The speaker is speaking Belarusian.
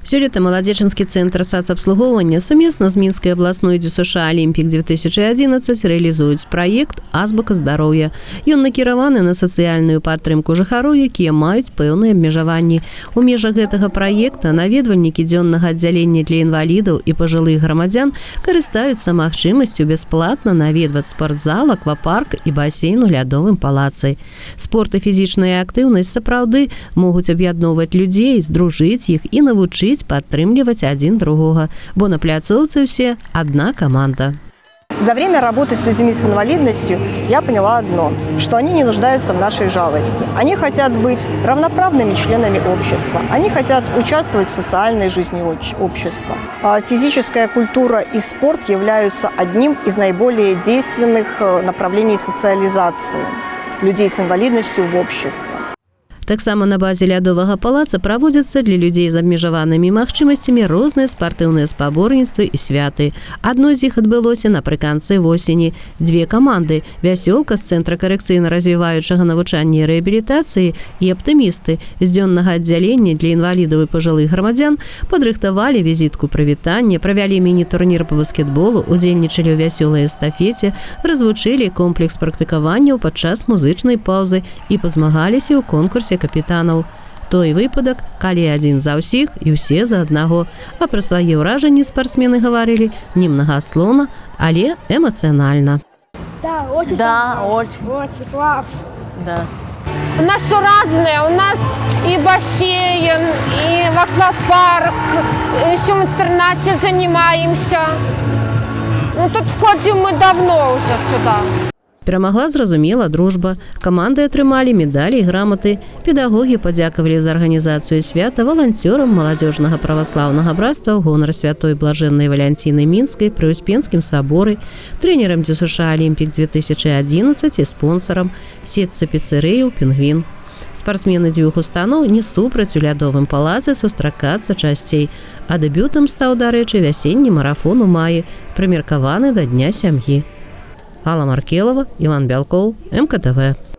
Сёлета маладзечанскі цэнтр сацабслугоўвання сумесна з Мінскай абласной ДЮСШ «Алімпік-2011» рэалізуюць праект «Азбука здароўя». Ён накіраваны на сацыяльную падтрымку жыхароў, якія маюць пэўныя абмежаванні. У межах гэтага праекта наведвальнікі дзённага аддзялення для інвалідаў і пажылых грамадзян карыстаюцца магчымасцю бясплатна наведваць спортзал, аквапарк і басейн у лядовым палацы. Спорт і фізічная актыўнасць сапраўды могуць аб'ядноўваць людзей, здружыць іх і навучыць падтрымліваць адзін другога, бо на пляцоўцы ўсе одна команда. За время работы с людьми с инвалидностью я поняла одно, что они не нуждаются в нашей жалости. Они хотят быть равноправными членами общества. Они хотят участвовать в социальной жизни общества. Физическая культура и спорт являются одним из наиболее действенных направлений социализации людей с инвалидностью в обществе. Таксама на базе лядовага палаца праводзяцца для людзей з абмежаванымі магчымасцямі розныя спартыўныя спаборніцтвы і святы. Адно з іх адбылося напрыканцы восені. Дзве каманды – «Вясёлка» з Цэнтра карэкцыйна-развіваючага навучання і рэабілітацыі і «Аптымісты» з дзённага аддзялення для інвалідаў і пажылых грамадзян падрыхтавалі візітку прывітання, правялі міні-турнір па баскетболу, удзельнічалі ў вясёлай эстафеце, развучылі комплекс практыкаванняў падчас музычнай паўзы і пазмагаліся ў конкурсе капітанаў. Той выпадак, калі адзін за ўсіх і ўсе за аднаго. А пра свае ўражанні спартсмены гаварылі немнагословна, але эмацыянальна. Да, очень. Да, очень. Очень класс. Да. У нас все разное. У нас и бассейн, и в аквапарк, еще в интернате занимаемся. Ну, тут ходим мы давно уже сюда. Перамагла, зразумела, дружба. Каманды атрымалі медалі і граматы. Педагогі падзякавалі за арганізацыю свята валанцёрам маладзёжнага праваслаўнага братства ў гонар святой блажэннай Валянціны Мінскай пры Успенскім саборы, трэнерам ДЮСШ «Алімпік-2011» і спонсарам сетцы піцэрыяў «Пінгвін». Спартсмены дзвюх устаноў не супраць у лядовым палацы сустракацца часцей, а дэбютам стаў, дарэчы, вясенні марафон у маі, прымеркаваны да Дня сям'і. Алла Маркелова, Іван Бялкоў, МКТВ.